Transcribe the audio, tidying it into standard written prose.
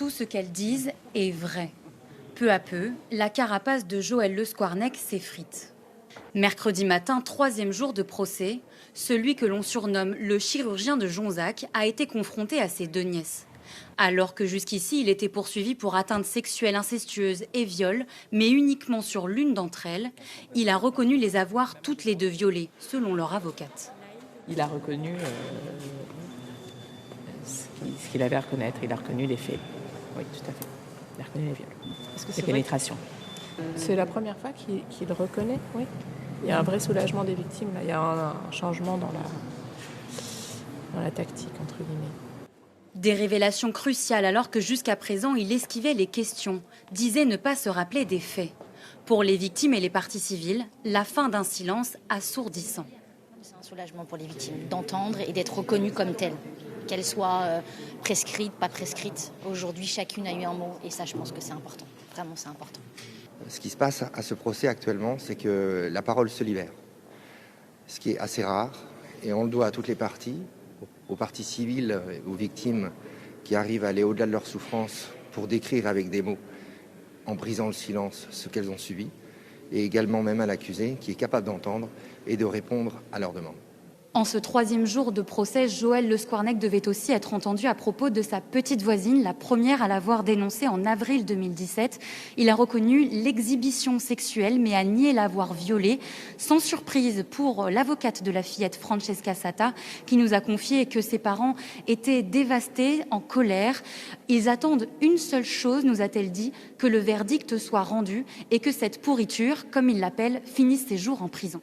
Tout ce qu'elles disent est vrai. Peu à peu, la carapace de Joël Le Squarnec s'effrite. Mercredi matin, troisième jour de procès, celui que l'on surnomme le chirurgien de Jonzac a été confronté à ses deux nièces. Alors que jusqu'ici, il était poursuivi pour atteinte sexuelle incestueuse et viol, mais uniquement sur l'une d'entre elles, il a reconnu les avoir toutes les deux violées, selon leur avocate. Il a reconnu ce qu'il avait à reconnaître, il a reconnu les faits. Oui, tout à fait. Il a reconnu les viols. Est-ce que Les pénétrations. C'est la première fois qu'il reconnaît, oui. Il y a un vrai soulagement des victimes, là. Il y a un changement dans la tactique, entre guillemets. Des révélations cruciales alors que jusqu'à présent, il esquivait les questions, disait ne pas se rappeler des faits. Pour les victimes et les parties civiles, la fin d'un silence assourdissant. C'est un soulagement pour les victimes d'entendre et d'être reconnues comme telles. Qu'elles soient prescrites, pas prescrites. Aujourd'hui, chacune a eu un mot et ça, je pense que c'est important. Vraiment, c'est important. Ce qui se passe à ce procès actuellement, c'est que la parole se libère. Ce qui est assez rare, et on le doit à toutes les parties, aux parties civiles, aux victimes qui arrivent à aller au-delà de leur souffrance pour décrire avec des mots, en brisant le silence, ce qu'elles ont subi, et également même à l'accusé qui est capable d'entendre et de répondre à leurs demandes. En ce troisième jour de procès, Joël Le Squarnec devait aussi être entendu à propos de sa petite voisine, la première à l'avoir dénoncé en avril 2017. Il a reconnu l'exhibition sexuelle, mais a nié l'avoir violée. Sans surprise pour l'avocate de la fillette Francesca Satta, qui nous a confié que ses parents étaient dévastés, en colère. Ils attendent une seule chose, nous a-t-elle dit, que le verdict soit rendu et que cette pourriture, comme ils l'appellent, finisse ses jours en prison.